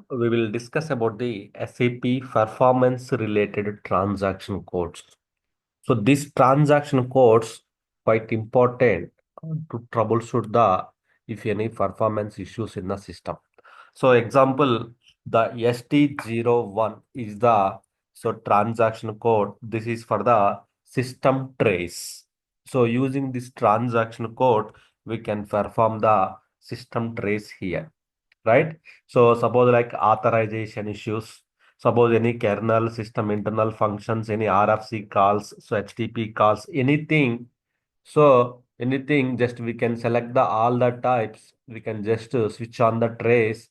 We will discuss about the SAP performance related transaction codes. So these transaction codes quite important to troubleshoot the if any performance issues in the system. So example, the ST01 is the transaction code. This is for the system trace. So using this transaction code, we can perform the system trace here, right? So suppose like authorization issues, suppose any kernel system internal functions, any RFC calls, so HTTP calls, anything. So anything, just we can select the all the types. We can just switch on the trace.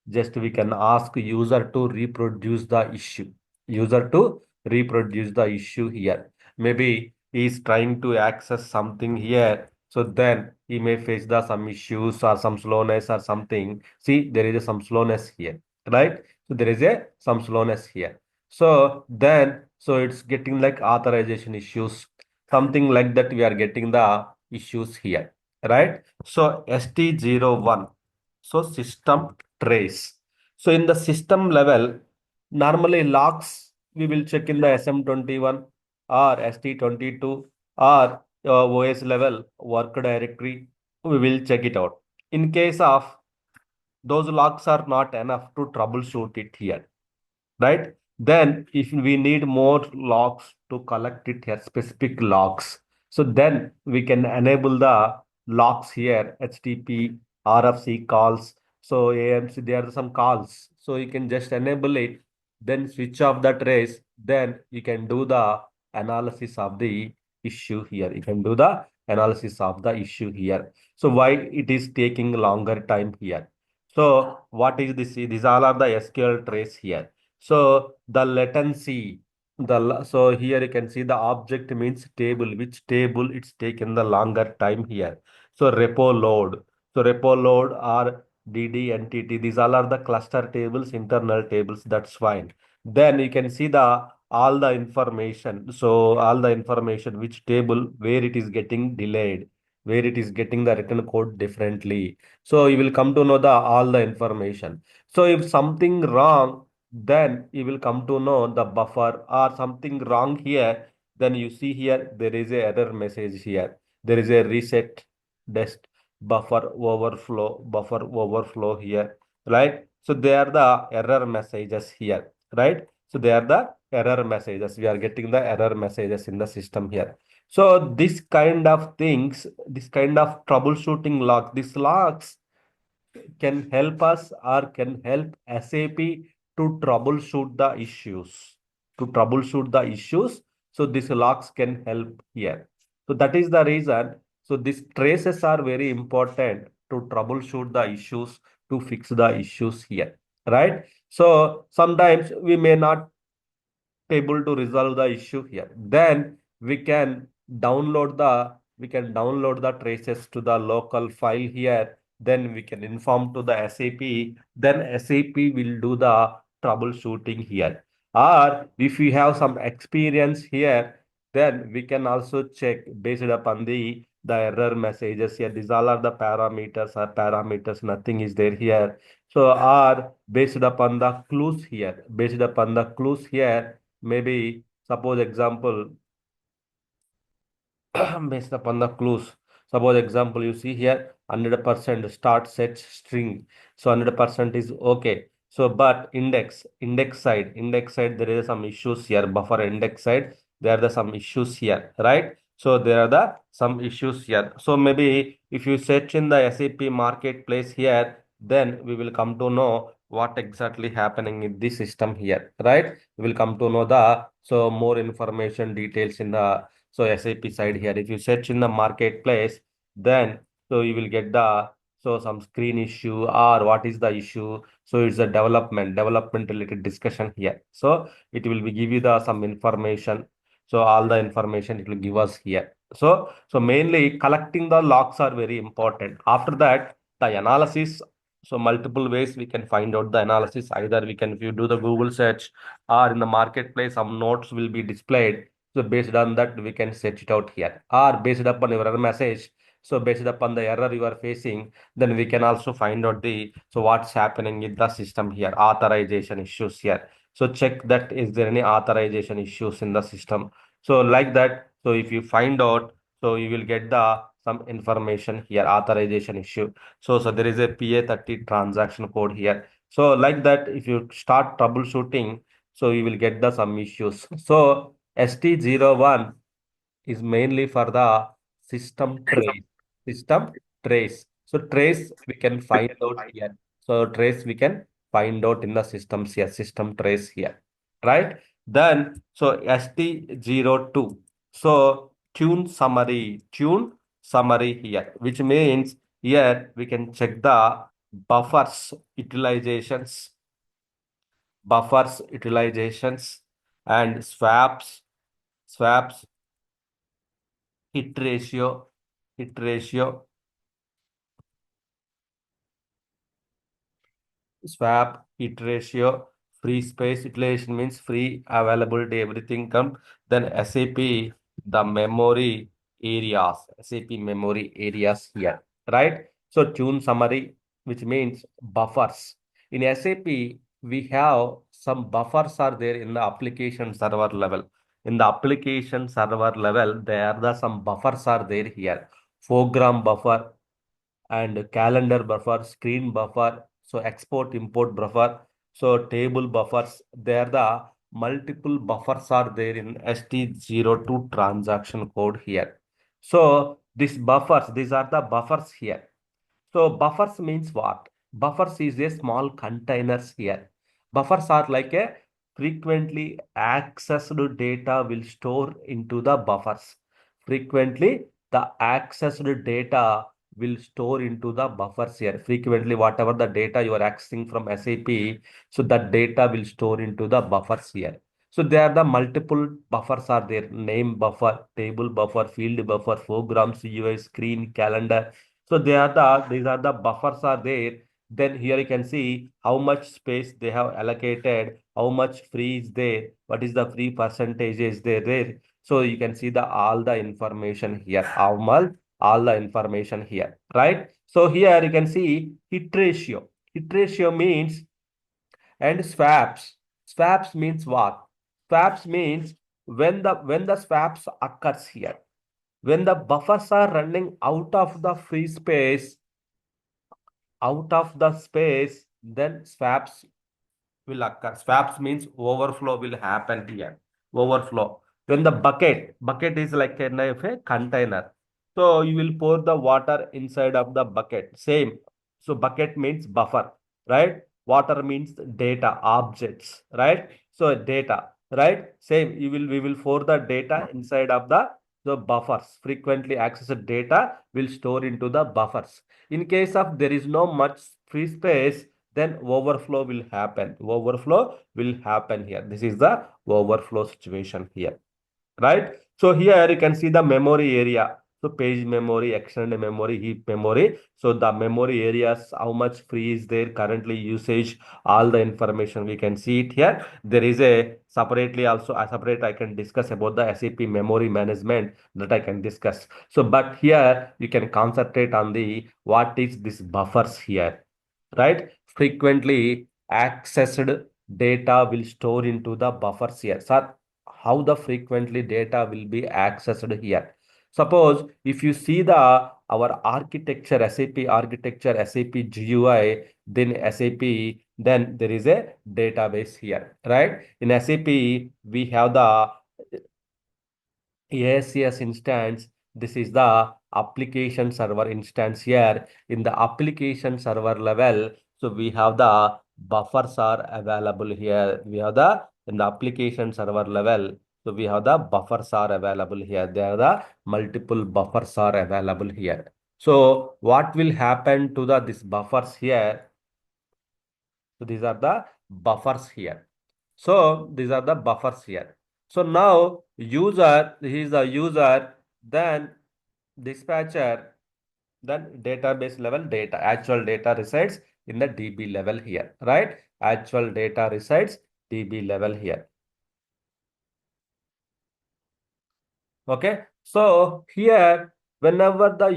Just we can ask user to reproduce the issue. User to reproduce the issue here. Maybe he is trying to access something here. So then he may face the some issues or some slowness or something. See, there is a some slowness here, right? So there is a some slowness here. So then, so it's getting like authorization issues, something like that. We are getting the issues here, right? So ST01, so system trace. So in the system level, normally logs we will check in the SM21 or ST22 or OS level work directory. We will check it out. In case of those logs are not enough to troubleshoot it here, right? Then if we need more logs to collect it here, specific logs, so then we can enable the logs here, HTTP, RFC calls. So AMC, there are some calls. So you can just enable it, then switch off the trace, then you can do the analysis of the issue here. You can do the analysis of the issue here. So why it is taking longer time here? So what is this? These all are the SQL trace here. So the latency, so here you can see the object means table, which table it's taken the longer time here. So repo load. So repo load or DD entity, these all are the cluster tables, internal tables, that's fine. Then you can see the all the information. So all the information, which table, where it is getting delayed, where it is getting the written code differently. So you will come to know the all the information. So if something wrong, then you will come to know the buffer or something wrong here. Then you see here there is a error message here. There is a reset dest buffer overflow here, right? So they are the error messages here, right? So they are the error messages. We are getting the error messages in the system here. So this kind of things, this kind of troubleshooting logs, these logs can help us or can help SAP to troubleshoot the issues. To troubleshoot the issues, so these logs can help here. So that is the reason. So these traces are very important to troubleshoot the issues, to fix the issues here, right? So sometimes we may not able to resolve the issue here. Then we can download the traces to the local file here. Then we can inform to the SAP. Then SAP will do the troubleshooting here. Or if we have some experience here, then we can also check based upon the error messages here. These all are the parameters, nothing is there here. So are based upon the clues here, maybe suppose example based upon the clues. Suppose example you see here 100% start set string. So 100% is okay. So but index side there is some issues here. Buffer index side there are the some issues here, right? So there are the some issues here. So maybe if you search in the SAP marketplace here, then we will come to know what exactly happening in this system here, right? We will come to know the so more information details in the so SAP side here. If you search in the marketplace, then so you will get the so some screen issue or what is the issue. So it's a development related discussion here. So it will be give you the some information. So all the information it will give us here. So mainly collecting the logs are very important. After that, the analysis. So multiple ways we can find out the analysis. Either we can if you do the Google search or in the marketplace, some notes will be displayed. So based on that, we can set it out here. Or based upon your error message, So based upon the error you are facing, then we can also find out the, so what's happening in the system here, authorization issues here. So check that is there any authorization issues in the system. So like that, so if you find out, so you will get the some information here, authorization issue. So there is a PA30 transaction code here. So like that, if you start troubleshooting, so you will get the some issues. So ST01 is mainly for the system trace. System trace. So trace we can find out here. So trace we can find out in the systems here. System trace here. Right? Then so ST02. So tune summary. Tune summary here, which means here we can check the buffers utilizations, and swaps, hit ratio, hit ratio, swap, hit ratio, free space utilization means free availability, everything come. Then SAP, the memory areas, SAP memory areas here, right? So tune summary, which means buffers. In SAP, we have some buffers are there in the application server level. In the application server level, there are the some buffers are there here. Program buffer, and calendar buffer, screen buffer, so export import buffer, so table buffers. There the multiple buffers are there in ST02 transaction code here. So these buffers, these are the buffers here. So buffers means what? Buffers is a small containers here. Buffers are like a frequently accessed data will store into the buffers. Frequently the accessed data will store into the buffers here. Frequently whatever the data you are accessing from SAP, so that data will store into the buffers here. So there are the multiple buffers are there. Name buffer, table buffer, field buffer, programs, UI, screen, calendar. So these are the buffers are there. Then here you can see how much space they have allocated, how much free is there, what is the free percentage is there. So you can see the all the information here, how much, all the information here, right? So here you can see hit ratio. Hit ratio means, and swaps. Swaps means what? Swaps means when the swaps occurs here, when the buffers are running out of the space, then swaps will occur. Swaps means overflow will happen here. Overflow. When the bucket is like kind of a container. So you will pour the water inside of the bucket. Same. So bucket means buffer, right? Water means data, objects, right? So data, right? Same. We will pour the data inside of the buffers. Frequently accessed data will store into the buffers. In case of there is no much free space, then overflow will happen. Overflow will happen here. This is the overflow situation here, right? So here you can see the memory area. So page memory, extended memory, heap memory. So the memory areas, how much free is there, currently usage, all the information we can see it here. There is a separately also a separate I can discuss about the SAP memory management that I can discuss. So but here you can concentrate on the what is this buffers here, right? Frequently accessed data will store into the buffers here. So how the frequently data will be accessed here. Suppose if you see the our architecture, SAP architecture, SAP GUI, then SAP, then there is a database here, right? In SAP, we have the ASCS instance. This is the application server instance here. In the application server level, so we have the buffers are available here. We have the in the application server level. So we have the buffers are available here. There are the multiple buffers are available here. So what will happen to the this buffers here? So these are the buffers here. So these are the buffers here. So now user, he is the user, then dispatcher, then database level data. Actual data resides in the DB level here, right? Actual data resides DB level here. Okay. So here whenever the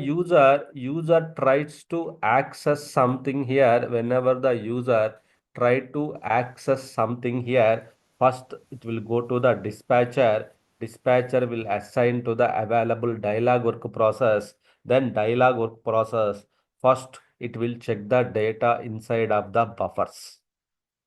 user tries to access something here, whenever the user try to access something here, first it will go to the dispatcher. Dispatcher will assign to the available dialog work process. Then dialog work process, first it will check the data inside of the buffers.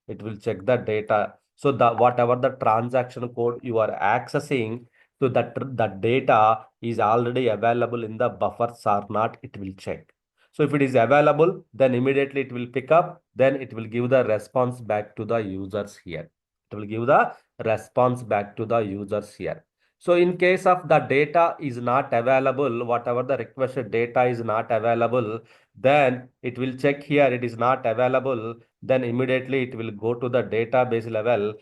It will check the data. So the whatever the transaction code you are accessing, so that the data is already available in the buffers or not, it will check. So if it is available, then immediately it will pick up, then it will give the response back to the users here. It will give the response back to the users here. So in case of the data is not available, whatever the requested data is not available, then it will check here it is not available, then immediately it will go to the database level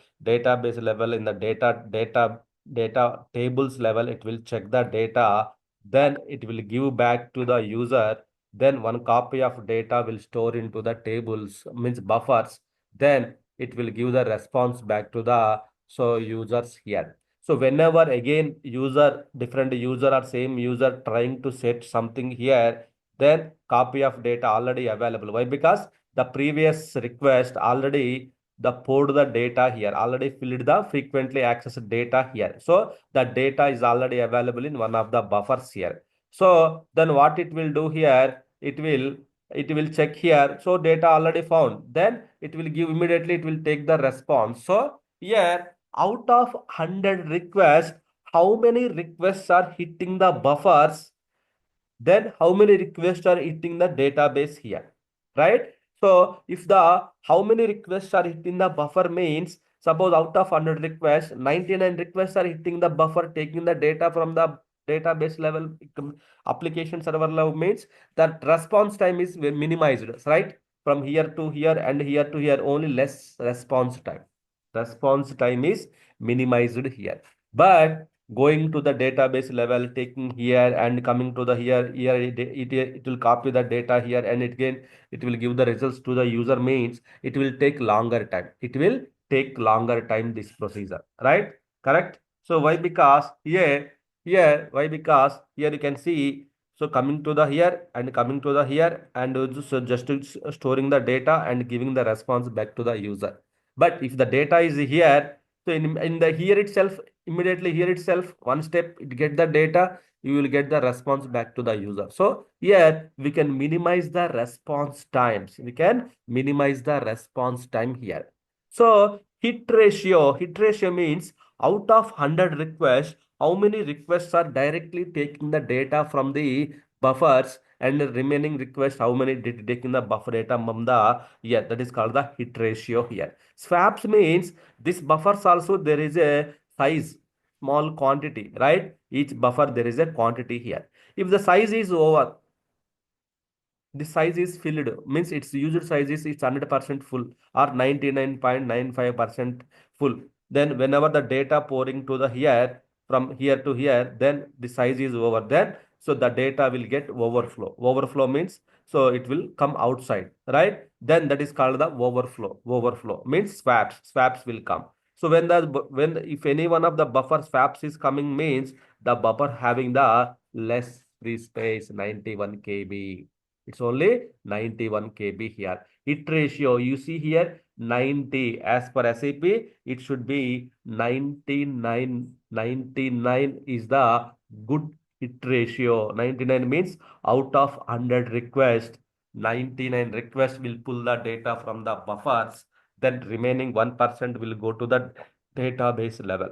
in the data tables level, it will check the data, then it will give back to the user, then one copy of data will store into the tables, means buffers, then it will give the response back to the users here. So whenever again different user or same user trying to set something here, then copy of data already available. Why? Because the previous request already the poured the data here, already filled the frequently accessed data here. So the data is already available in one of the buffers here. So then what it will do here, it will check here. So data already found. Then it will give immediately, it will take the response. So here out of 100 requests, how many requests are hitting the buffers, then how many requests are hitting the database here, right? So if the how many requests are hitting the buffer means, suppose out of 100 requests, 99 requests are hitting the buffer, taking the data from the database level, application server level, means that response time is minimized, right? From here to here and here to here, only less response time. Response time is minimized here. But going to the database level, taking here and coming to the here it will copy the data here, and it will give the results to the user, means it will take longer time. It will take longer time, this procedure, right? Correct. So why? Because why? Because here you can see, so coming to the here and coming to the here, and just storing the data and giving the response back to the user. But if the data is here, so in the here itself, immediately here itself, one step it get the data, you will get the response back to the user. So here we can minimize the response times. We can minimize the response time here. So hit ratio means out of 100 requests, how many requests are directly taking the data from the buffers, and the remaining requests, how many did taking the buffer data from the, yeah, that is called the hit ratio here. Swaps means this buffers also there is a size, small quantity, right? Each buffer there is a quantity here. If the size is over, the size is filled, means its user size is it's 100% full or 99.95% full, then whenever the data pouring to the here, from here to here, then the size is over, then so the data will get overflow means, so it will come outside, right? Then that is called the overflow means swaps will come. So when if any one of the buffer swaps is coming, means the buffer having the less free space, 91 KB. It's only 91 KB here. Hit ratio, you see here 90. As per SAP, it should be 99. 99 is the good hit ratio. 99 means out of 100 requests, 99 requests will pull the data from the buffers. Then remaining 1% will go to the database level.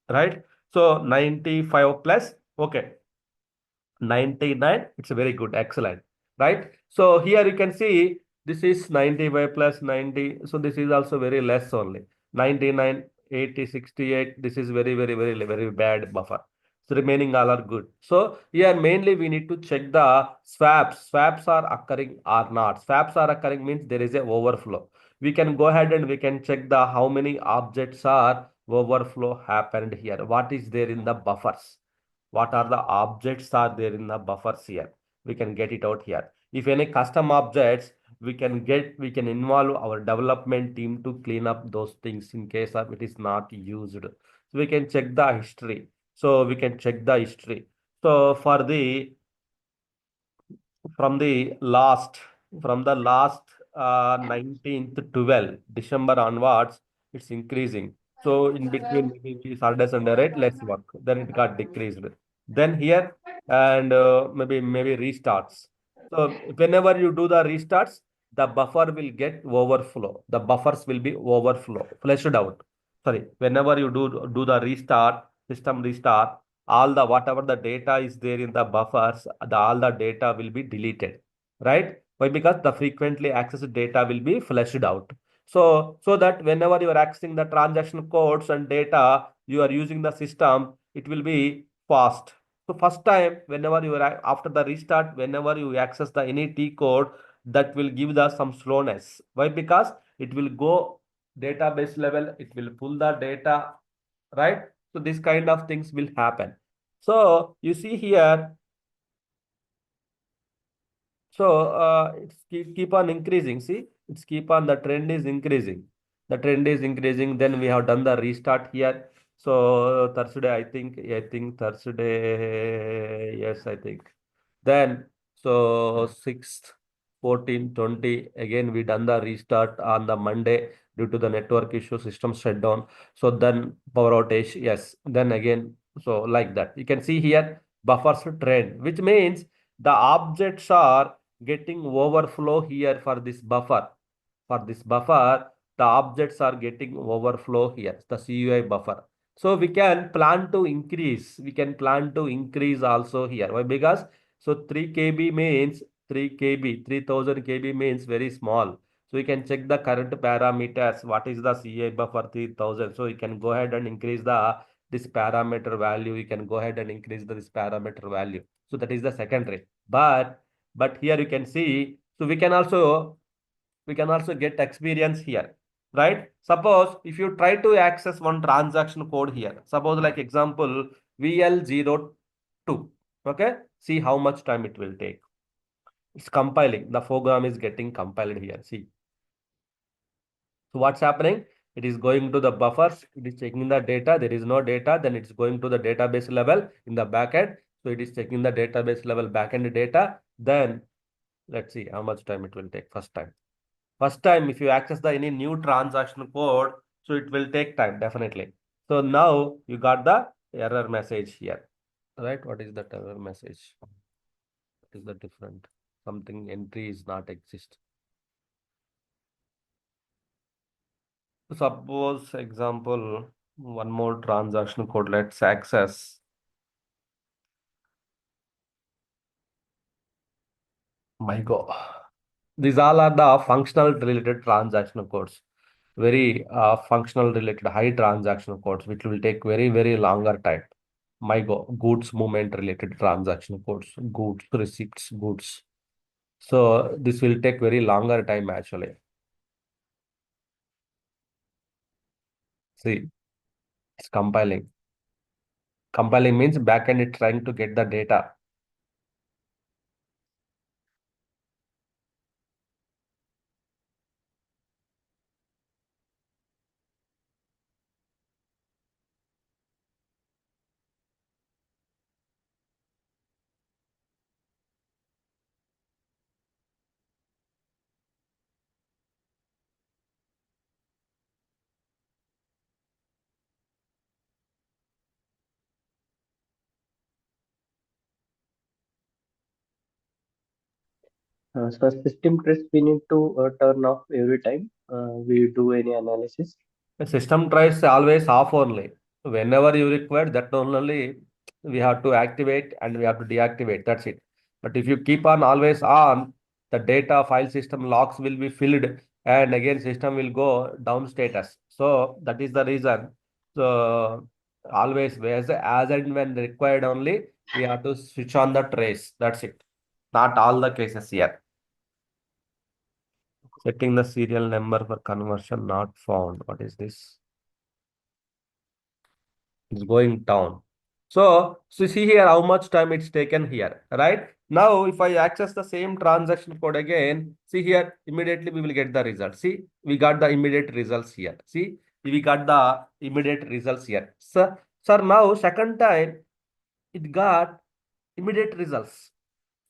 Right? So 95 plus, okay. 99, it's very good, excellent, right? So here you can see this is 95 plus 90, so this is also very less only. 99, 80, 68, this is very bad buffer. So remaining all are good. So here mainly we need to check the swaps are occurring or not. Swaps are occurring means there is a overflow. We can go ahead and we can check the how many objects are overflow happened here, what is there in the buffers, what are the objects are there in the buffers here, we can get it out here. If any custom objects, we can involve our development team to clean up those things in case of it is not used. So we can check the history. So we can check the history. So for the from the last from the last 19th 12 December onwards, it's increasing. So in between maybe we Saturday Sunday, right, less work. Then it got decreased. Then here and maybe restarts. So whenever you do the restarts, the buffer will get overflow. The buffers will be overflow, flushed out. Sorry, whenever you do the restart, system restart, all the whatever the data is there in the buffers, all the data will be deleted, right? Why? Because the frequently accessed data will be flushed out. So that whenever you are accessing the transaction codes and data, you are using the system, it will be fast. So first time, whenever you are after the restart, whenever you access the any T code, that will give the some slowness. Why? Because it will go database level, it will pull the data, right? So this kind of things will happen. So you see here, so it's keep on increasing. See, it's keep on, the trend is increasing. The trend is increasing. Then we have done the restart here. So Thursday, I think Thursday, yes, I think. Then so 6th, 14, 20, again we done the restart on the Monday due to the network issue, system shutdown. So then power outage, yes. Then again, so like that. You can see here buffers trend, which means the objects are getting overflow here for this buffer. For this buffer, the objects are getting overflow here, the CUI buffer. So we can plan to increase. We can plan to increase also here. Why? Because so 3 KB means 3 KB, 3000 KB means very small. So you can check the current parameters. What is the CUI buffer 3000? So you can go ahead and increase the this parameter value. You can go ahead and increase this parameter value. So that is the secondary. But here you can see, so we can also get experience here, right? Suppose if you try to access one transaction code here, suppose like example VL02, okay, see how much time it will take. It's compiling, the program is getting compiled here, see. So what's happening? It is going to the buffers, it is checking the data, there is no data, then it's going to the database level in the backend. So it is checking the database level backend data. Then let's see how much time it will take first time. First time, if you access the any new transaction code, so it will take time, definitely. So now you got the error message here, right? What is that error message? What is the different? Something entry is not exist. Suppose example, one more transaction code, let's access. My God. These all are the functional related transaction codes. Very functional related high transaction codes, which will take very, very longer time. My goods movement related transaction codes, goods, receipts, goods. So this will take very longer time actually. See, it's compiling. Compiling means backend is trying to get the data. So system test we need to turn off every time we do any analysis. The system tries always off only. Whenever you require that only we have to activate and we have to deactivate. That's it. But if you keep on always on, the data file system logs will be filled and again system will go down status. So that is the reason. So always as and when required only we have to switch on the trace. That's it. Not all the cases here. Setting the serial number for conversion not found. What is this? It's going down. So see here how much time it's taken here, right? Now, if I access the same transaction code again, see here, immediately we will get the result. See, we got the immediate results here. See, we got the immediate results here. Sir, now second time it got immediate results.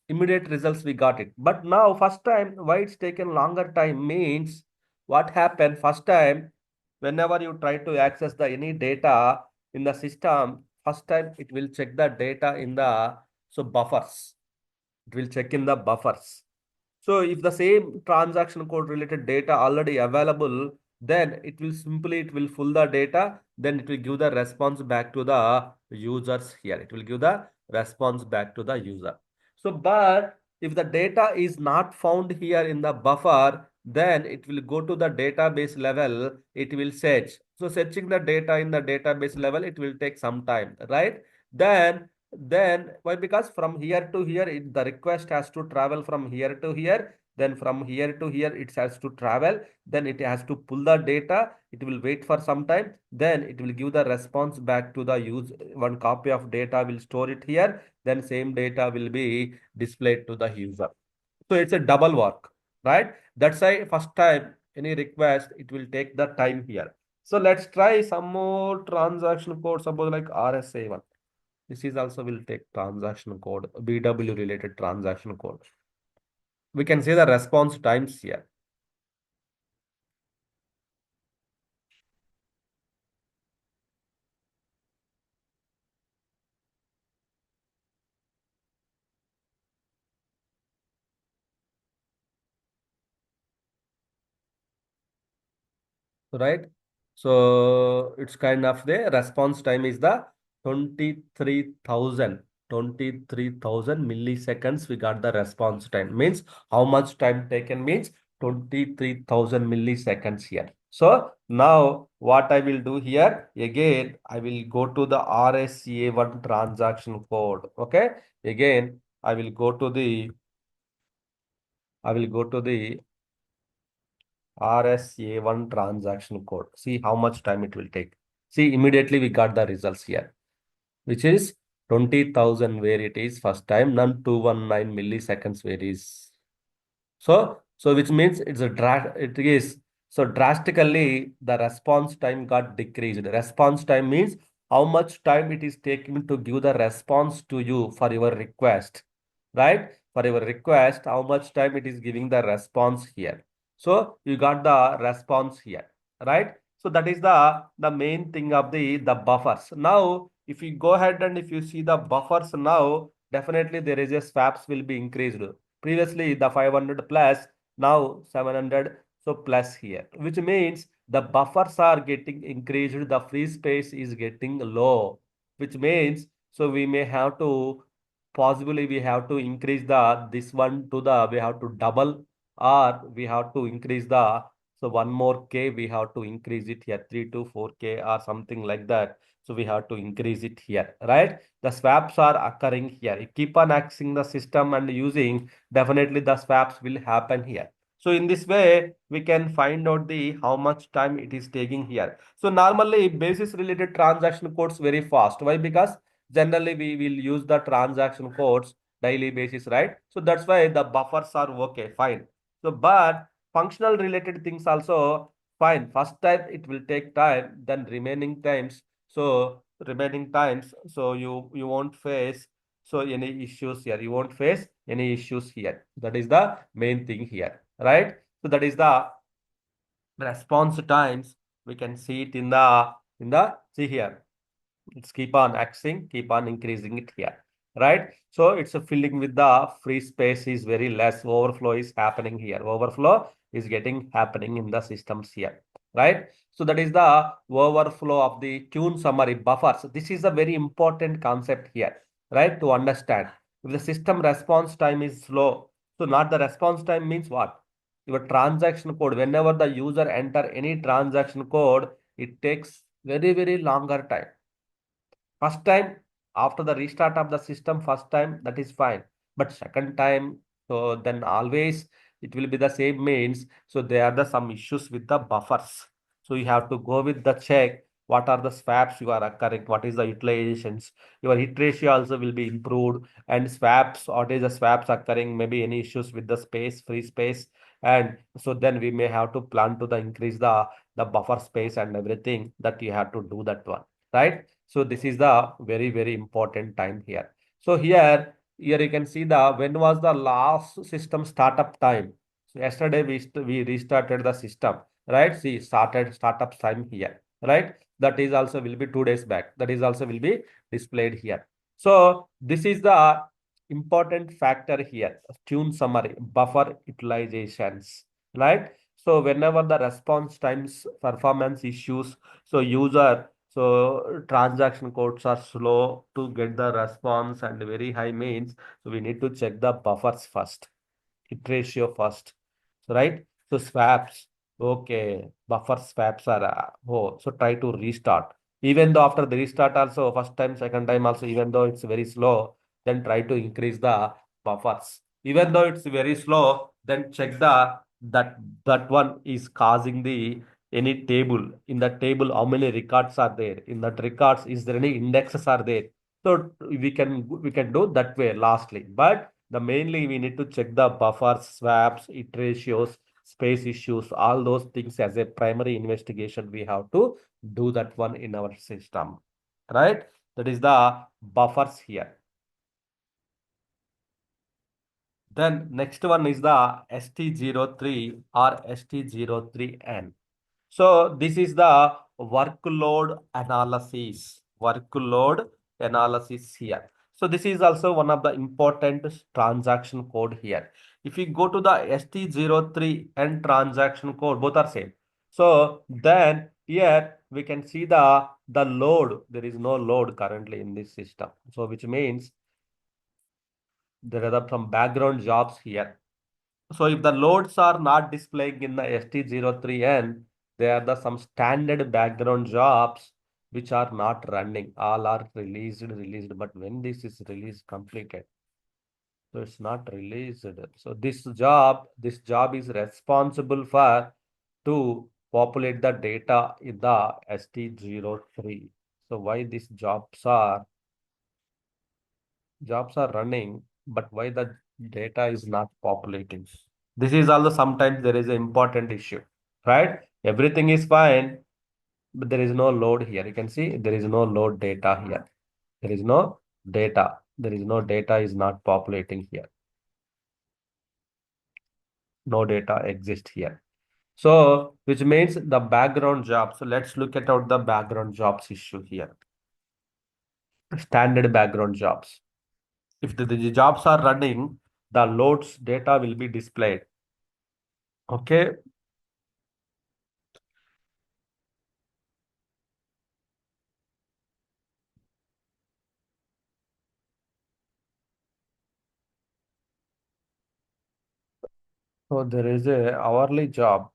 Immediate results we got it. But now first time why it's taken longer time means what happened first time whenever you try to access the any data in the system, first time it will check the data in the buffers. It will check in the buffers. So if the same transaction code related data already available, then it will pull the data, then it will give the response back to the users here. It will give the response back to the user. So, but if the data is not found here in the buffer, then it will go to the database level, it will search. So searching the data in the database level, it will take some time, right? Then why? Because from here to here, the request has to travel from here to here. Then from here to here, it has to travel. Then it has to pull the data. It will wait for some time. Then it will give the response back to the user. One copy of data will store it here. Then same data will be displayed to the user. So it's a double work, right? That's why first time any request, it will take the time here. So let's try some more transaction code, suppose like RSA1. This is also will take transaction code, BW related transaction code. We can see the response times here. Right? So it's kind of the response time is the 23,000 milliseconds. We got the response time means how much time taken means 23,000 milliseconds here. So now what I will do here again, I will go to the RSA1 transaction code. Okay. Again, I will go to the RSA1 transaction code. See how much time it will take. See, immediately we got the results here, which is 20,000 where it is first time, none 219 milliseconds where is. So which means it is so drastically the response time got decreased. Response time means how much time it is taking to give the response to you for your request, right? For your request, how much time it is giving the response here. So you got the response here, right? So that is the main thing of the buffers. Now, if you go ahead and if you see the buffers now, definitely there is a swaps will be increased. Previously the 500 plus, now 700, so plus here, which means the buffers are getting increased, the free space is getting low, which means so we may have to possibly we have to increase the this one to the we have to double, or we have to increase the so one more k we have to increase it here 3 to 4k or something like that. So we have to increase it here, right? The swaps are occurring here. You keep on accessing the system and using, definitely the swaps will happen here. So in this way, we can find out the how much time it is taking here. So normally basis related transaction codes very fast. Why? Because generally we will use the transaction codes daily basis, right? So that's why the buffers are okay, fine. So but functional related things also fine. First time it will take time, then remaining times. So remaining times, so you won't face so any issues here. You won't face any issues here. That is the main thing here, right? So that is the response times. We can see it in the see here. It's keep on accessing, keep on increasing it here, right? So it's a filling with the free space is very less. Overflow is happening here. Overflow is getting happening in the systems here, right? So that is the overflow of the tune summary buffers. This is a very important concept here, right? To understand. If the system response time is slow, so not the response time means what? Your transaction code, whenever the user enter any transaction code, it takes very, very longer time. First time after the restart of the system, first time that is fine. But second time, so then always it will be the same means. So there are some issues with the buffers. So you have to go with the check. What are the swaps you are occurring? What is the utilizations? Your hit ratio also will be improved. And swaps, what is the swaps occurring? Maybe any issues with the space, free space. And so then we may have to plan to the increase the buffer space and everything that you have to do that one, right? So this is the very, very important time here. So here you can see the when was the last system startup time. So yesterday we restarted the system, right? See, startup time here, right? That is also will be 2 days back. That is also will be displayed here. So this is the important factor here. Tune summary, buffer utilizations, right? So whenever the response times, performance issues, so transaction codes are slow to get the response and very high means, so we need to check the buffers first, hit ratio first, right? So swaps, okay, buffer swaps are, so try to restart. Even though after the restart also, first time, second time also, even though it's very slow, then try to increase the buffers. Even though it's very slow, then check that one is causing the any table. In that table, how many records are there? In that records, is there any indexes are there? So we can do that way lastly. But the mainly we need to check the buffers, swaps, it ratios, space issues, all those things as a primary investigation. We have to do that one in our system, right? That is the buffers here. Then next one is the ST03 or ST03n. So this is the workload analysis. Workload analysis here. So this is also one of the important transaction code here. If you go to the ST03 and transaction code, both are same. So then here we can see the load. There is no load currently in this system. So which means there are some background jobs here. So if the loads are not displaying in the ST03n, they are the some standard background jobs which are not running. All are released. But when this is released completed, so it's not released. So this job is responsible for to populate the data in the ST03. So why these jobs are running, but why the data is not populating? This is also sometimes there is an important issue, right? Everything is fine, but there is no load here. You can see there is no load data here. There is no data. There is no data is not populating here. No data exists here. So, which means the background jobs. So let's look at out the background jobs issue here. Standard background jobs. If the jobs are running, the loads data will be displayed. Okay. So there is a hourly job.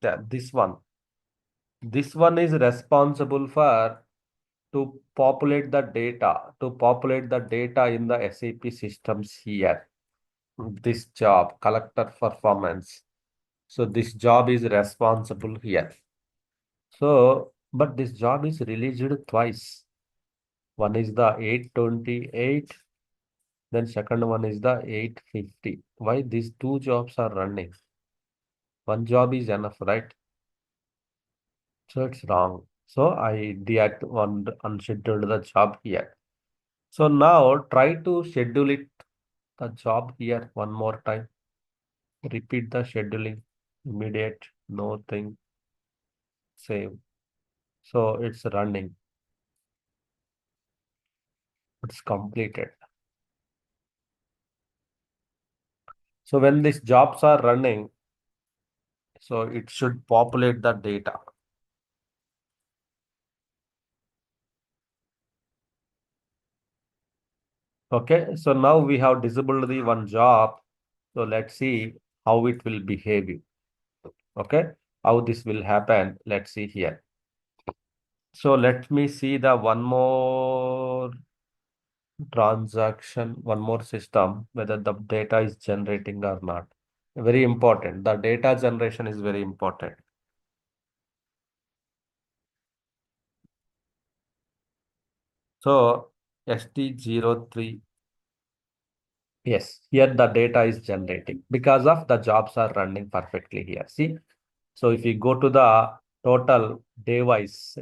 Yeah, this one. This one is responsible for to populate the data in the SAP systems here. This job, collector performance. So this job is responsible here. So, but this job is released twice. One is the 828, then second one is the 850. Why these two jobs are running? One job is enough, right? So it's wrong. So I unscheduled the job here. So now try to schedule the job here one more time. Repeat the scheduling. Immediate, no thing, save. So it's running. It's completed. So when these jobs are running, so it should populate the data. Okay. So now we have disabled the one job. So let's see how it will behave. Okay. How this will happen. Let's see here. So let me see the one more transaction, one more system, whether the data is generating or not. Very important. The data generation is very important. So ST03, yes, here the data is generating because of the jobs are running perfectly here. See, so if you go to the total day-wise,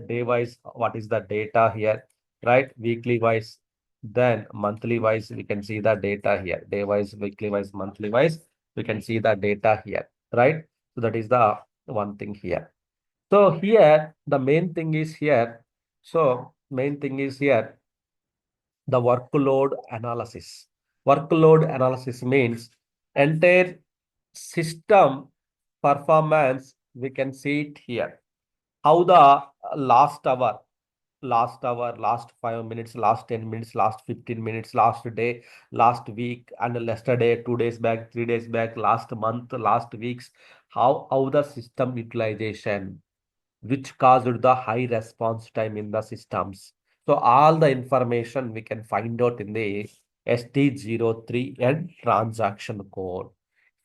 what is the data here? right? Weekly wise, then monthly wise, we can see the data here. Day wise, weekly wise, monthly wise, we can see the data here, right? So that is the one thing here. So here, the main thing is here. So main thing is here, the workload analysis. Workload analysis means entire system performance, we can see it here. How the last hour, last 5 minutes, last 10 minutes, last 15 minutes, last day, last week, and yesterday, 2 days back, 3 days back, last month, last weeks, how the system utilization, which caused the high response time in the systems. So all the information we can find out in the ST03n transaction code.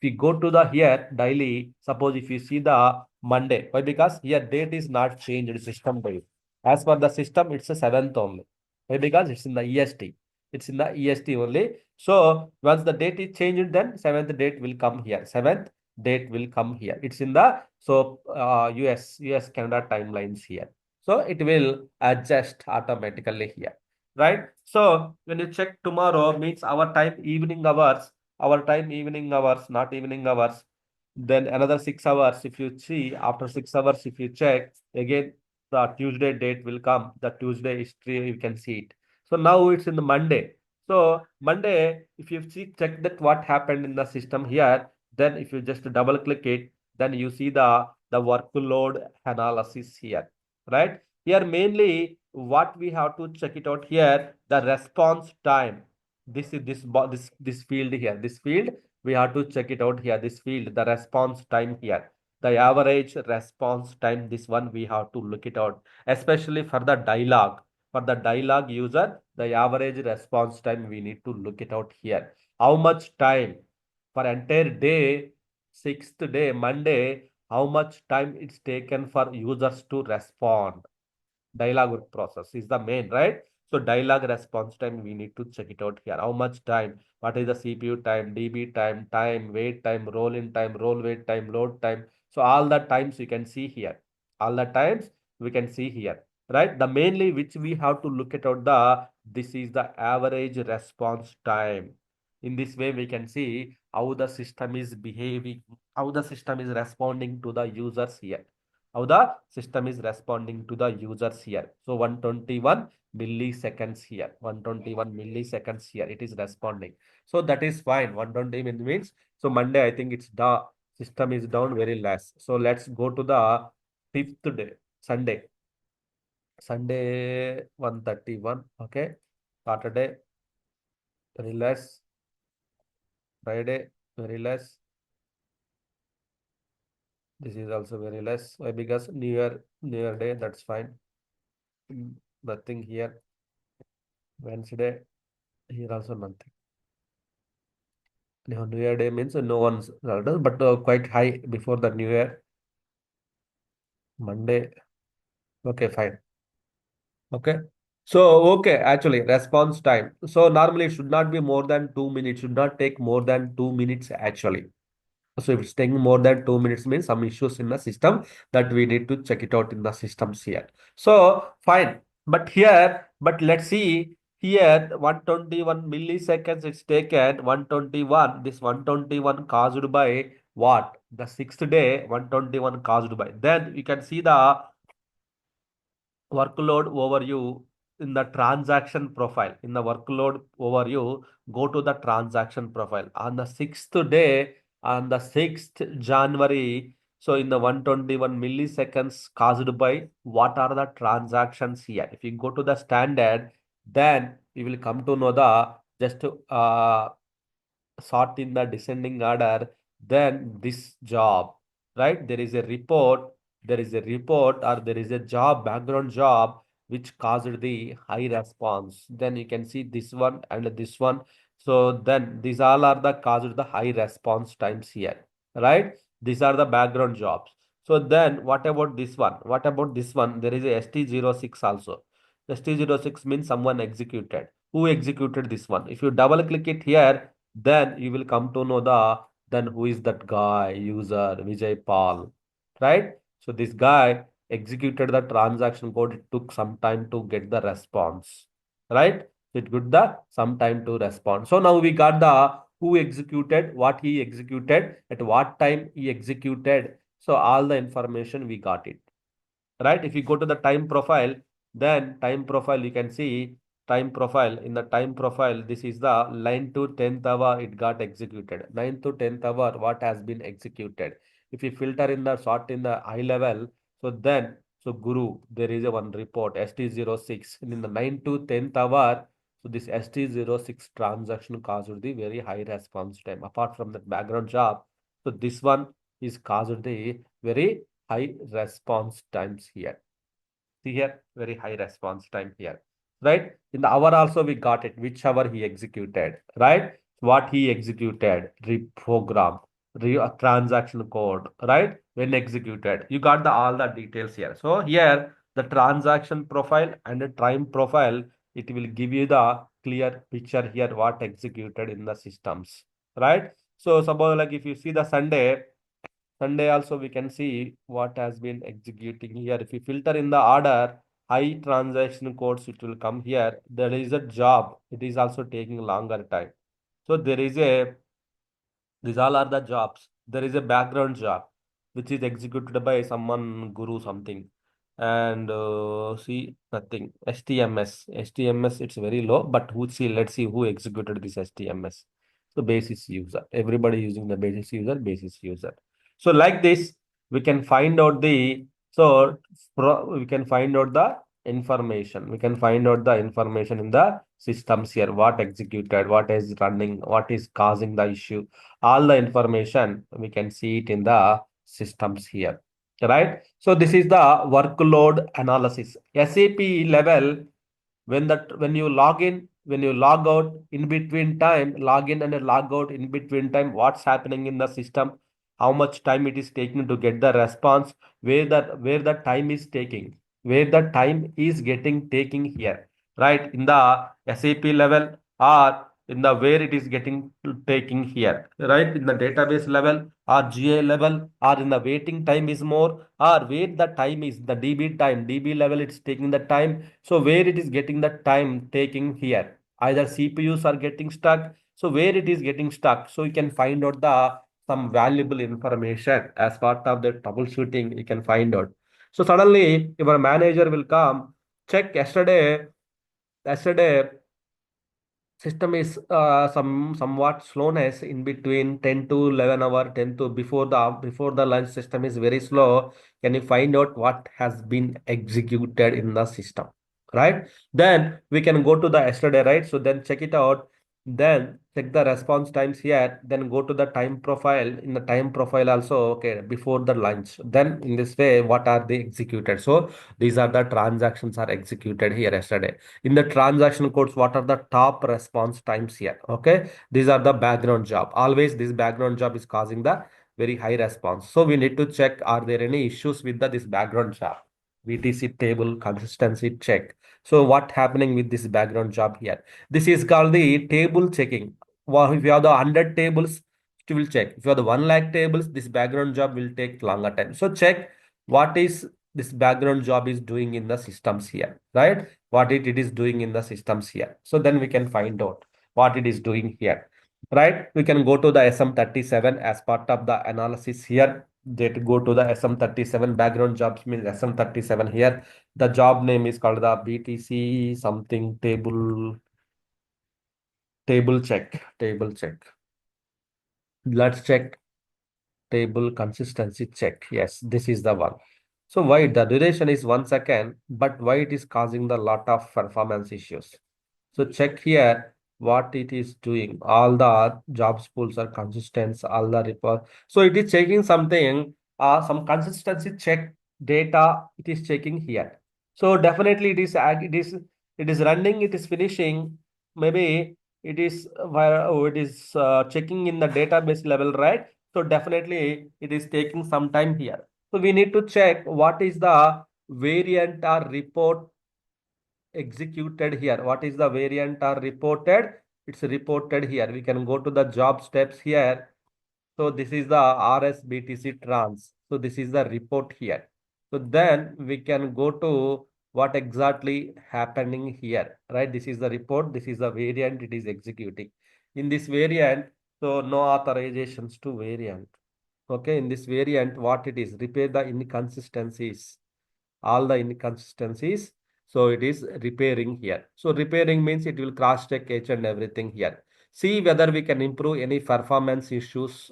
If you go to the here daily, suppose if you see the Monday, why? Because here date is not changed, system date. As per the system, it's a 7th only. Why? Because it's in the EST. It's in the EST only. So once the date is changed, then 7th date will come here. 7th date will come here. It's in the US Canada timelines here. So it will adjust automatically here, right? So when you check tomorrow means our time evening hours, not evening hours. Then another 6 hours. If you see after 6 hours, if you check again, the Tuesday date will come. The Tuesday history you can see it. So now it's in the Monday. So Monday, if you see check that what happened in the system here, then if you just double click it, then you see the workload analysis here, right? Here mainly what we have to check it out here, the response time. This is this field here. This field we have to check it out here. This field, the response time here. The average response time, this one we have to look it out, especially for the dialogue. For the dialogue user, the average response time we need to look it out here. How much time for entire day, sixth day, Monday, how much time it's taken for users to respond. Dialogue process is the main, right? So dialogue response time, we need to check it out here. How much time? What is the CPU time, DB time, wait time, roll in time, roll wait time, load time. So all the times you can see here. All the times we can see here, right? The mainly which we have to look at out this is the average response time. In this way, we can see how the system is behaving, how the system is responding to the users here, how the system is responding to the users here. So 121 milliseconds here, 121 milliseconds here, it is responding. So that is fine. 120 means, so Monday, I think it's the system is down very less. So let's go to the fifth day, Sunday. Sunday 131. Okay. Saturday, very less. Friday, very less. This is also very less. Why? Because New Year day, that's fine. Nothing here. Wednesday, here also nothing. New Year day means no one's orders, but quite high before the New Year. Monday, okay, fine. Okay. So, okay, actually, response time. So, normally it should not be more than 2 minutes, should not take more than 2 minutes actually. So, if it's taking more than 2 minutes means some issues in the system that we need to check it out in the systems here. So, fine. But let's see here 121 milliseconds it's taken, 121. This 121 caused by what? The sixth day, 121 caused by. Then you can see the workload overview in the transaction profile. In the workload overview, go to the transaction profile. On the sixth day, on the 6th January, so in the 121 milliseconds caused by what are the transactions here? If you go to the standard, then you will come to know the just sort in the descending order, then this job, right? There is a report or there is a job, background job, which caused the high response. Then you can see this one and this one. So then these all are the caused the high response times here, right? These are the background jobs. So then what about this one? What about this one? There is a ST06 also. ST06 means someone executed. Who executed this one? If you double click it here, then you will come to know then who is that guy, user Vijay Paul, right? So this guy executed the transaction code. It took some time to get the response. right? It got the some time to respond. So now we got the who executed, what he executed, at what time he executed. So all the information we got it, right? If you go to the time profile, then time profile, you can see time profile. In the time profile, this is the 9 to 10th hour it got executed. 9 to 10th hour, what has been executed. If you filter in the sort in the high level, so then, so Guru, there is a one report, ST06. And in the 9 to 10th hour, so this ST06 transaction caused the very high response time. Apart from that background job, so this one is caused the very high response times here. See here, very high response time here, right? In the hour also we got it, which hour he executed, right? What he executed, reprogram, transaction code, right? When executed, you got the all the details here. So here, the transaction profile and the time profile, it will give you the clear picture here, what executed in the systems, right? So suppose like if you see the Sunday also we can see what has been executing here. If you filter in the order, high transaction codes, it will come here. There is a job. It is also taking longer time. So there is a, these all are the jobs. There is a background job which is executed by someone, guru something. And see nothing. STMS, it's very low, but who see, let's see who executed this STMS. So basis user. Everybody using the basis user. So like this, we can find out the, so we can find out the information. We can find out the information in the systems here. What executed, what is running, what is causing the issue, all the information we can see it in the systems here, right? So this is the workload analysis. SAP level, when you log in, when you log out, in between time, log in and log out, in between time, what's happening in the system, how much time it is taking to get the response, where the time is taking, where the time is getting taking here, right? In the SAP level, or in the where it is getting to taking here, right? In the database level or GA level, or in the waiting time is more, or where the time is the DB time, DB level, it's taking the time. So where it is getting the time taking here, either CPUs are getting stuck. So where it is getting stuck, so you can find out the some valuable information as part of the troubleshooting. You can find out. So suddenly your manager will come, check yesterday system is somewhat slowness in between 10 to 11 hour, 10 to before the lunch, system is very slow. Can you find out what has been executed in the system, right? Then we can go to the yesterday, right? So then check it out, then check the response times here, then go to the time profile. In the time profile also, okay, before the lunch, then in this way what are they executed. So these are the transactions are executed here yesterday. In the transaction codes, what are the top response times here, okay? These are the background job. Always this background job is causing the very high response. So we need to check, are there any issues with this background job? VTC table consistency check. So what happening with this background job here? This is called the table checking. Well, if you have the 100 tables, it will check. If you have the 1 lakh tables, this background job will take longer time. So check what is this background job is doing in the systems here, right? What it is doing in the systems here. So then we can find out what it is doing here, right? We can go to the SM37 as part of the analysis here. That go to the SM37 background jobs means SM37 here. The job name is called the BTC something table check. Let's check table consistency check. Yes, this is the one. So why the duration is 1 second, but why it is causing the lot of performance issues? So check here what it is doing. All the jobs pools are consistent, all the report. So it is checking something, some consistency check data, it is checking here. So definitely it is running, it is finishing. Maybe it is where it is checking in the database level, right? So definitely it is taking some time here. So we need to check what is the variant or report executed here. What is the variant or reported? It's reported here. We can go to the job steps here. So this is the RSBTC trans. So this is the report here. So then we can go to what exactly happening here, right? This is the report, this is the variant it is executing. In this variant, so no authorizations to variant. Okay, in this variant, what it is, repair the inconsistencies, all the inconsistencies. So it is repairing here. So repairing means it will cross check each and everything here. See whether we can improve any performance issues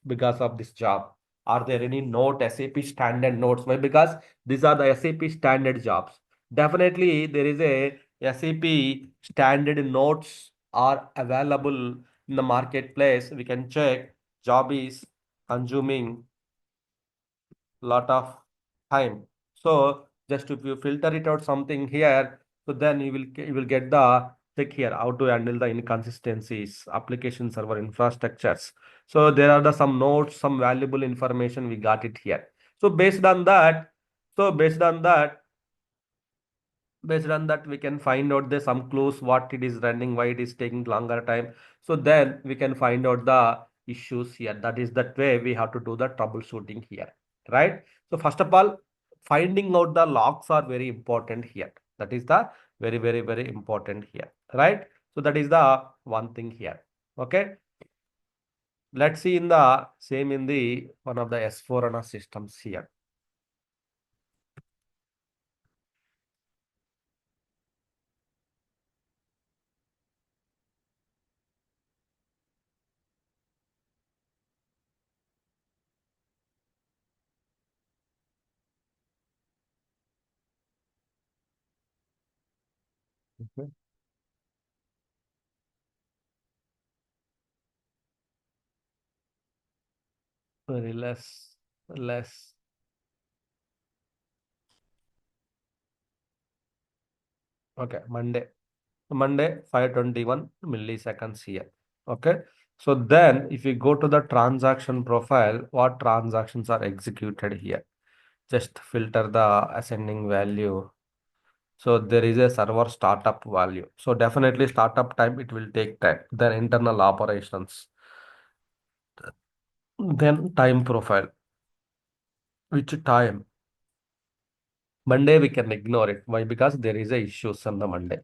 because of this job. Are there any note SAP standard notes? Why? Because these are the SAP standard jobs. Definitely there is a SAP standard notes are available in the marketplace. We can check job is consuming lot of time. So just if you filter it out something here, so then you will get the check here how to handle the inconsistencies, application server infrastructures. So there are the some notes, some valuable information we got it here. So based on that, based on that we can find out the some clues what it is running, why it is taking longer time. So then we can find out the issues here. That is that way we have to do the troubleshooting here, right? So first of all, finding out the logs are very important here. That is the very important here, right? So that is the one thing here. Okay, let's see in the same in the one of the S4 systems here. Okay. Very less. Okay, Monday 521 milliseconds here. Okay. So then if you go to the transaction profile, what transactions are executed here? Just filter the ascending value. So there is a server startup value. So definitely startup time, it will take time. Then internal operations. Then time profile. Which time? Monday we can ignore it. Why? Because there is a issues on the Monday.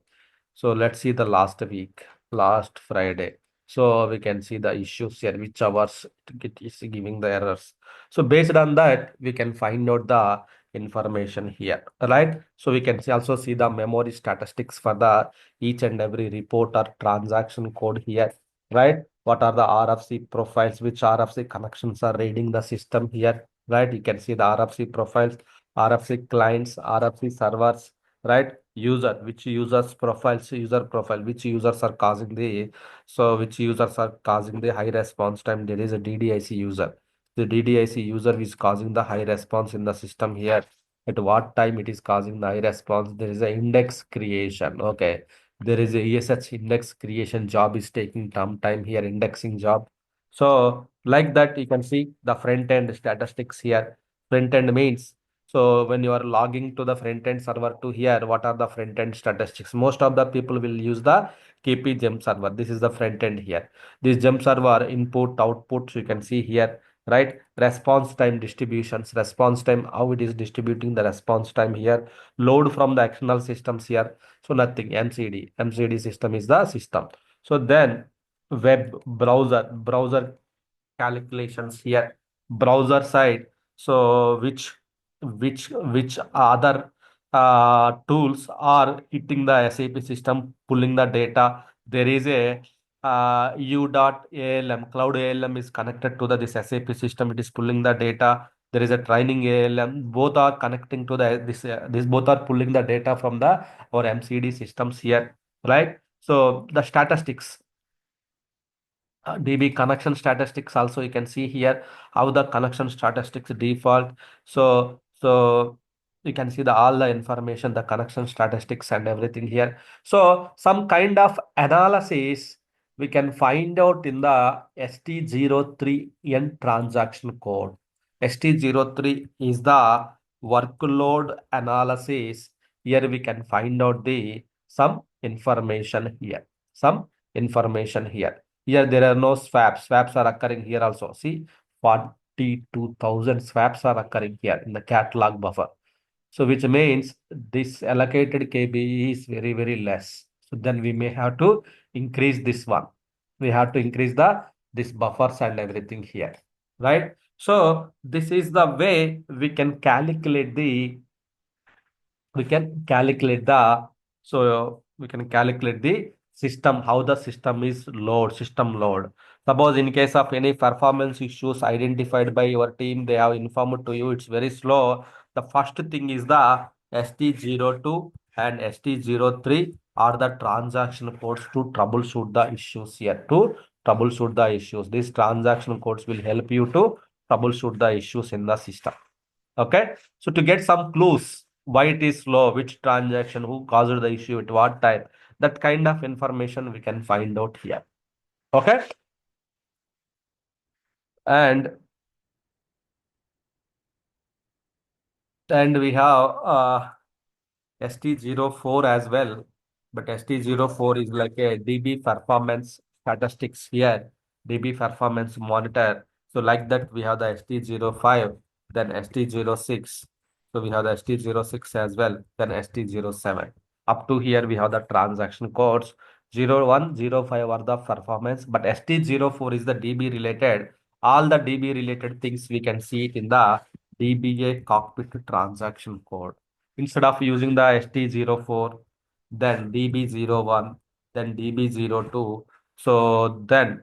So let's see the last week, last Friday. So we can see the issues here, which hours it is giving the errors. So based on that, we can find out the information here, right? So we can also see the memory statistics for the each and every report or transaction code here, right? What are the RFC profiles, which RFC connections are reading the system here, right? You can see the RFC profiles, RFC clients, RFC servers, right? User, which users profiles, user profile, which users are causing the, so which users are causing the high response time. There is a DDIC user. The DDIC user is causing the high response in the system here. At what time it is causing the high response? There is a index creation. Okay, there is a ESH index creation job is taking some time here, indexing job. So like that you can see the front end statistics here. Front end means, so when you are logging to the front end server to here, what are the front end statistics? Most of the people will use the KP gem server. This is the front end here. This gem server input, output, you can see here, right? Response time distributions, response time, how it is distributing the response time here. Load from the external systems here. So nothing, MCD system is the system. So then web browser calculations here, browser side. So which other tools are hitting the SAP system, pulling the data? There is a u.alm, cloud ALM is connected to the this SAP system. It is pulling the data. There is a training ALM. Both are connecting to the this both are pulling the data from the our MCD systems here, right? So the statistics, DB connection statistics also you can see here how the connection statistics default. So you can see the all the information, the connection statistics and everything here. So some kind of analysis we can find out in the ST03n transaction code. ST03 is the workload analysis. Here we can find out the some information here. Some information here. Here there are no swaps. Swaps are occurring here also. See, 42,000 swaps are occurring here in the catalog buffer. So which means this allocated KBE is very, very less. So then we may have to increase this one. We have to increase this buffers and everything here, right? So this is the way we can calculate the system, how the system is system load. Suppose in case of any performance issues identified by your team, they have informed to you it's very slow. The first thing is the ST02 and ST03 are the transaction codes to troubleshoot the issues here. To troubleshoot the issues, these transaction codes will help you to troubleshoot the issues in the system. Okay, so to get some clues why it is slow, which transaction, who caused the issue at what time, that kind of information we can find out here. Okay, and we have ST04 as well, but ST04 is like a DB performance statistics here, DB performance monitor. So like that we have the ST05, then ST06. So we have the ST06 as well, then ST07. Up to here we have the transaction codes. 01, 05 are the performance, but ST04 is the DB related. All the DB related things we can see it in the DBA cockpit transaction code. Instead of using the ST04, then DB01, then DB02. So then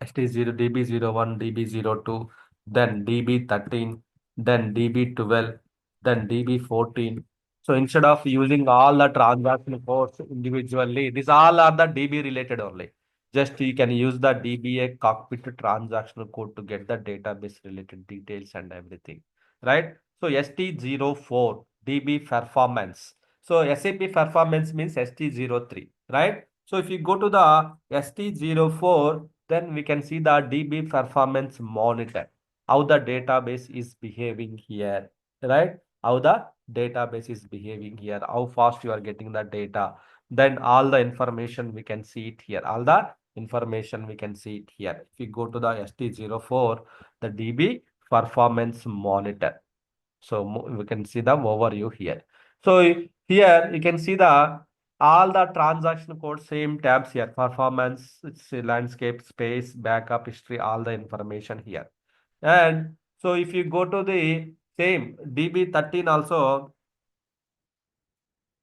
ST0, DB01, DB02, then DB13, then DB12, then DB14. So instead of using all the transaction codes individually, these all are the DB related only. Just you can use the DBA cockpit transactional code to get the database related details and everything, right? So ST04, DB performance. So SAP performance means ST03, right? So if you go to the ST04, then we can see the DB performance monitor, how the database is behaving here, right? How the database is behaving here, how fast you are getting the data. Then all the information we can see it here. All the information we can see it here. If you go to the ST04, the DB performance monitor. So we can see the overview here. So here you can see the all the transaction code, same tabs here, performance, it's a landscape, space, backup history, all the information here. And so if you go to the same DB13 also,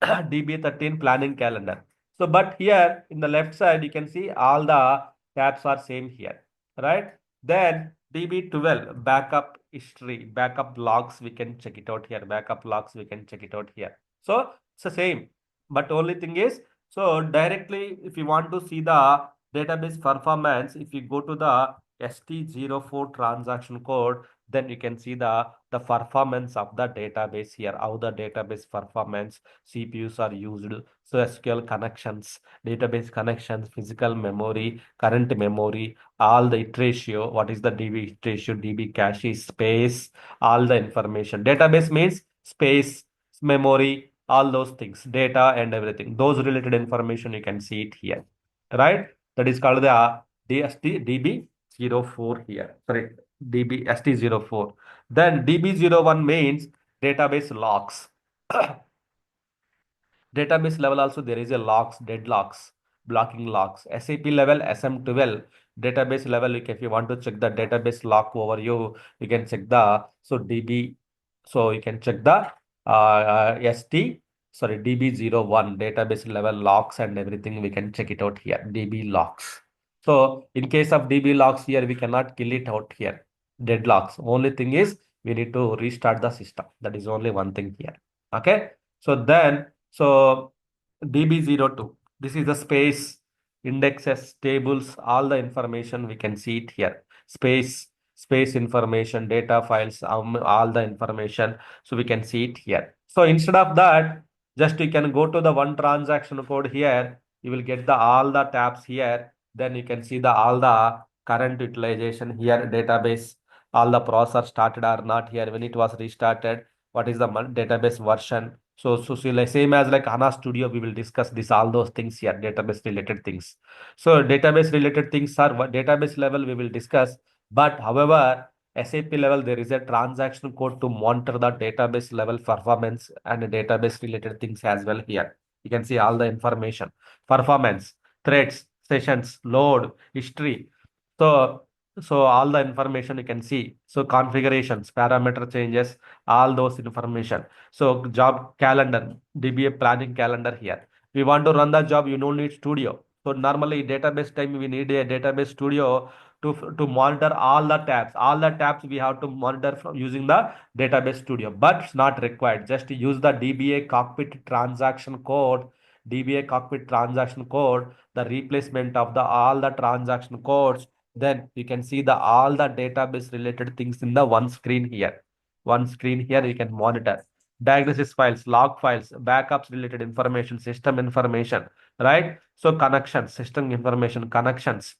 DB13 planning calendar. So, but here in the left side, you can see all the tabs are same here, right? Then DB12 backup history, backup logs, we can check it out here. Backup logs, we can check it out here. So it's the same, but only thing is, so directly if you want to see the database performance, if you go to the ST04 transaction code, then you can see the performance of the database here, how the database performance, CPUs are used, so SQL connections, database connections, physical memory, current memory, all the it ratio, what is the DB it ratio, DB cache, space, all the information. Database means space, memory, all those things, data and everything. Those related information you can see it here, right? That is called the DB04 here. Sorry, DB ST04. Then DB01 means database locks. Database level also there is a locks, deadlocks, blocking locks. SAP level SM12 database level. If you want to check the database lock overview, you can check the DB. So you can check the DB01 database level locks and everything. We can check it out here. DB locks. So in case of DB locks here, we cannot kill it out here. Deadlocks. Only thing is we need to restart the system. That is only one thing here. Okay. So DB02, this is the space, indexes, tables, all the information we can see it here. Space information, data files, all the information. So we can see it here. So instead of that, just you can go to the one transaction code here. You will get the all the tabs here. Then you can see the all the current utilization here, database, all the process started or not here, when it was restarted, what is the database version. So see, like same as like HANA Studio, we will discuss this, all those things here, database related things. So database related things are database level we will discuss. But however, SAP level, there is a transaction code to monitor the database level performance and database related things as well here. You can see all the information, performance, threads, sessions, load, history. So, so all the information you can see. So configurations, parameter changes, all those information. So job calendar, DBA planning calendar here. We want to run the job, you don't need studio. So normally database time, we need a database studio to monitor all the tabs. All the tabs we have to monitor from using the database studio, but it's not required. Just use the DBA cockpit transaction code, DBA cockpit transaction code, the replacement of the all the transaction codes. Then you can see the all the database related things in the one screen here. One screen here you can monitor diagnosis files, log files, backups related information, system information, right? So connections, system information, connections.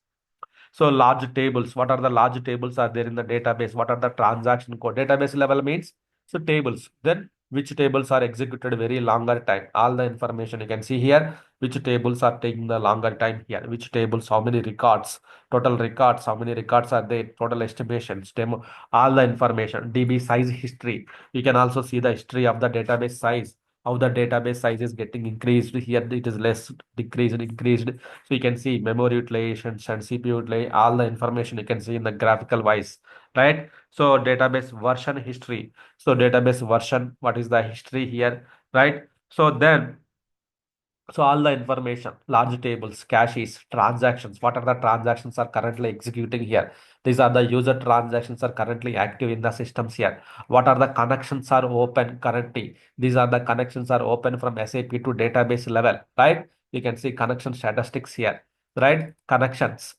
So large tables, what are the large tables are there in the database? What are the transaction code? Database level means so tables. Then which tables are executed very longer time? All the information you can see here. Which tables are taking the longer time here? Which tables? How many records? Total records? How many records are there? Total estimations. Demo. All the information. DB size history. You can also see the history of the database size. How the database size is getting increased. Here it is less, decreased, increased. So you can see memory utilization and CPU utilization, all the information you can see in the graphical wise, right? So database version history. So database version, what is the history here, right? So then, so all the information, large tables, caches, transactions, what are the transactions are currently executing here? These are the user transactions are currently active in the systems here. What are the connections are open currently? These are the connections are open from SAP to database level, right? You can see connection statistics here, right? Connections.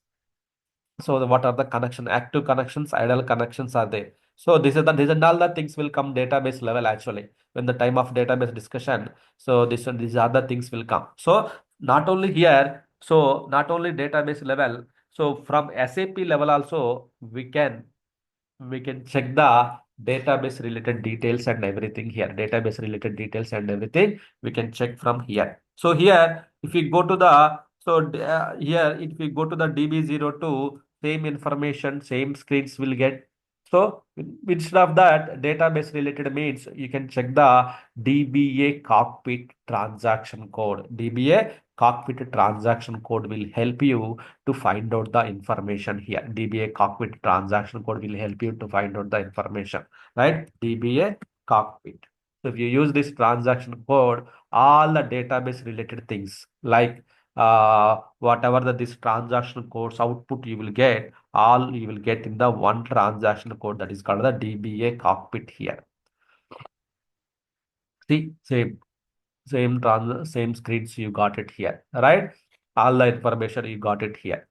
So what are the connection? Active connections, idle connections are there. So these and all the things will come database level actually. When the time of database discussion, so these other things will come. So not only here, so not only database level, so from SAP level also we can check the database related details and everything here. Database related details and everything we can check from here. So here, if we go to the here, if we go to the DB02, same information, same screens will get. So instead of that, database related means you can check the DBA cockpit transaction code. DBA cockpit transaction code will help you to find out the information here. DBA cockpit transaction code will help you to find out the information, right? DBA cockpit. So if you use this transaction code, all the database related things like whatever this transaction codes output you will get, all you will get in the one transaction code that is called the DBA cockpit here. See, same screens you got it here, right? All the information you got it here,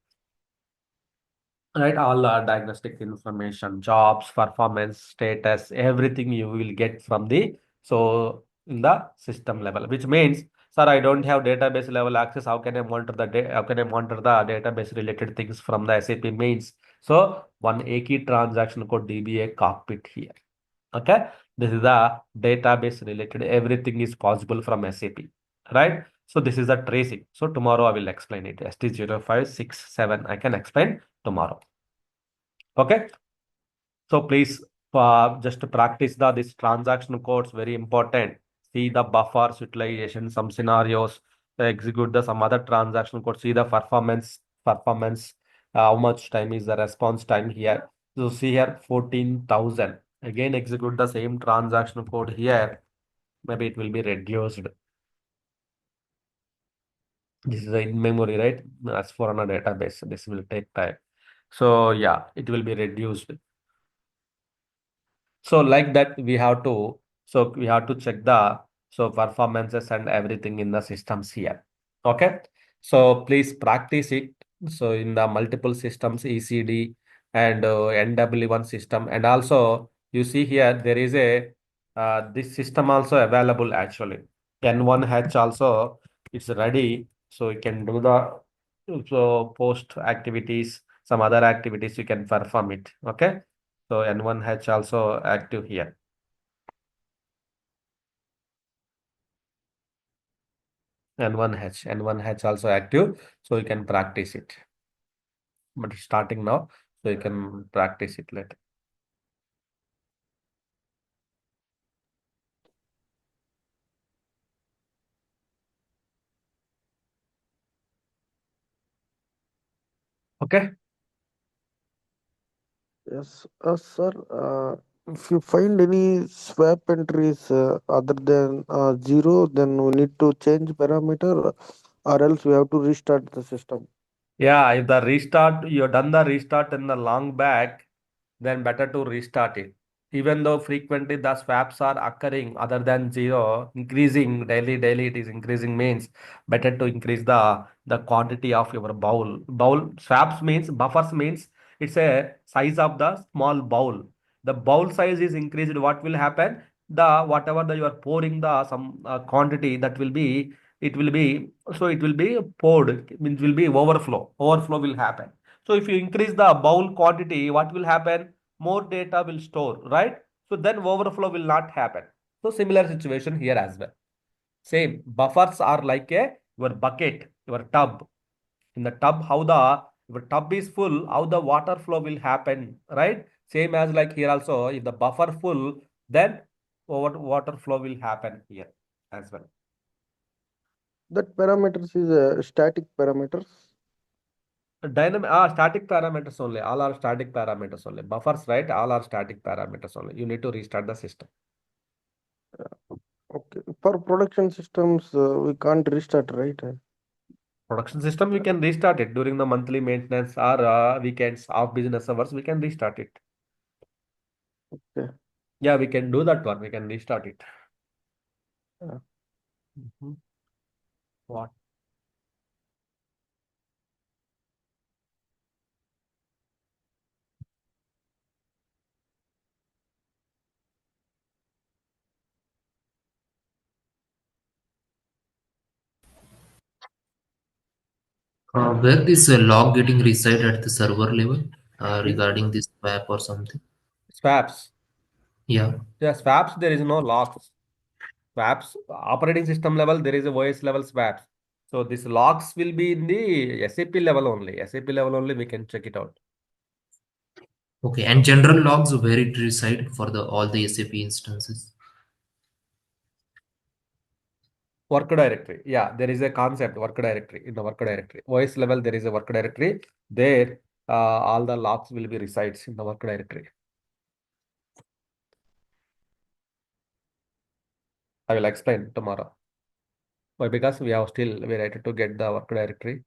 right? All diagnostic information, jobs, performance, status, everything you will get from the so in the system level, which means, sir, I don't have database level access. How can I monitor the how can I monitor the database related things from the SAP means? So one A key transaction code DBA cockpit here. Okay, this is the database related. Everything is possible from SAP, right? So this is the tracing. So tomorrow I will explain it. ST0567 I can explain tomorrow. Okay. So please just practice this transaction codes, very important. See the buffers utilization, some scenarios, execute the some other transaction code, see the performance, how much time is the response time here. So see here 14,000. Again, execute the same transaction code here. Maybe it will be reduced. This is in memory, right? As for on a database, this will take time. So yeah, it will be reduced. So like that, we have to check the performances and everything in the systems here. Okay. So please practice it. So in the multiple systems, ECD and NW1 system, and also you see here there is a this system also available actually. N1H also it's ready, so you can do the post activities, some other activities you can perform it. Okay. So N1H also active here. N1H also active, so you can practice it. But it's starting now, so you can practice it later. Okay. Yes, sir. If you find any swap entries other than zero, then we need to change parameter, or else we have to restart the system. Yeah, if the restart, you've done the restart in the long back, then better to restart it. Even though frequently the swaps are occurring other than zero, increasing daily it is increasing means better to increase the quantity of your bowl. Bowl swaps means buffers means it's a size of the small bowl. The bowl size is increased. What will happen? The whatever that you are pouring the some quantity that will be it will be so it will be poured means will be overflow will happen. So if you increase the bowl quantity, what will happen? More data will store, right? So then overflow will not happen. So similar situation here as well. Same buffers are like a your bucket, your tub. In the tub, how the your tub is full, how the water flow will happen, right? Same as like here also, if the buffer full, then water flow will happen here as well. That parameters is static parameters. Dynamic static parameters only. All are static parameters only. Buffers, right? All are static parameters only. You need to restart the system. Okay. For production systems, we can't restart, right? Production system, we can restart it during the monthly maintenance or weekends, off business hours. We can restart it. Okay. Yeah, we can do that one. We can restart it. Uh, Mhm. What? Where this log getting reside at the server level This regarding this swap or something? swaps. Yeah. Yeah, swaps. There is no logs. Swaps operating system level. There is a OS level swaps. So this logs will be in the SAP level only. SAP level only. We can check it out. Okay. And general logs where it reside for the all the SAP instances. Work directory. Yeah, there is a concept work directory in the work directory. OS level, there is a work directory. There, all the logs will be resides in the work directory. I will explain tomorrow. Why? Because we have still we waited to get the work directory.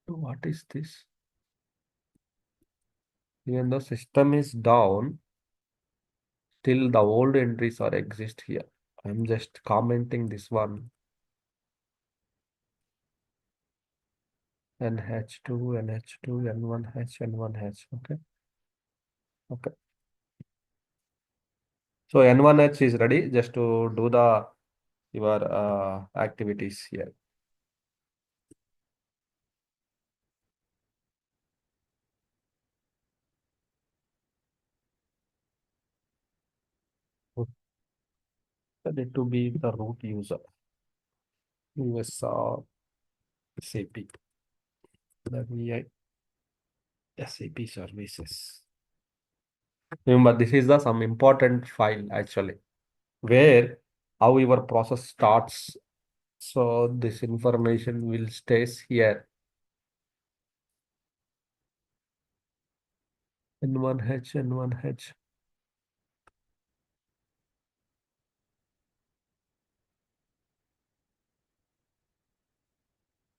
What is this? Even though system is down, still the old entries are exist here. I'm just commenting this one. NH2, NH2, N1H, N1H. Okay. Okay. So N1H is ready just to do the your activities here. Need to be the root user. US SAP. The VI SAP services. Remember, this is the some important file actually, where how your process starts. So this information will stays here. N1H, N1H.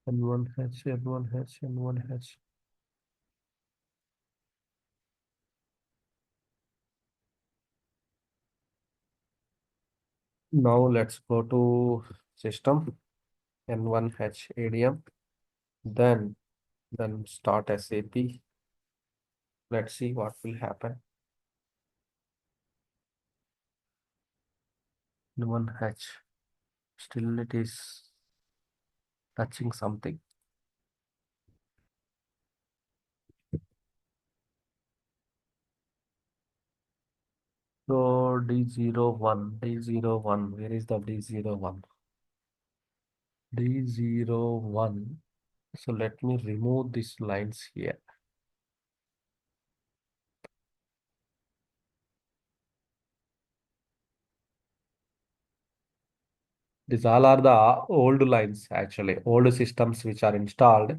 N1H, N1H, N1H. Now let's go to system N1H ADM. Then start SAP. Let's see what will happen. N1H. Still it is touching something. So D01, D01, where is the D01? D01. So let me remove these lines here. These all are the old lines actually, old systems which are installed.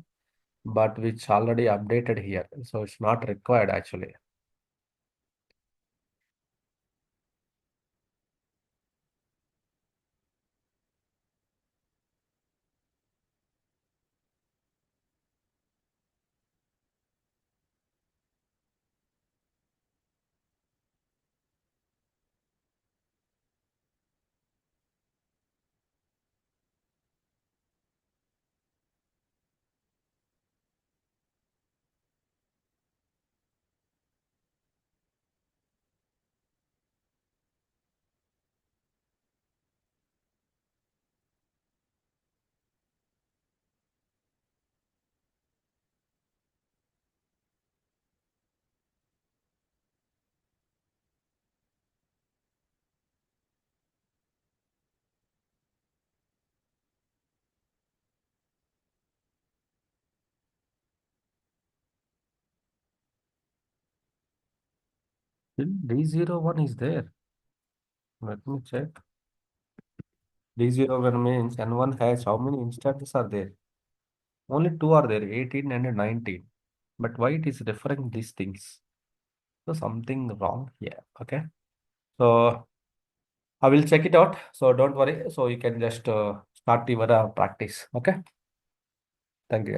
but which already updated here. So it's not required actually. D01 is there. Let me check. D01 means N1 has how many instances are there? Only two are there, 18 and 19. But why it is referring these things? So something wrong here. Okay. So I will check it out. So don't worry. So you can just start your practice. Okay. Thank you, guys.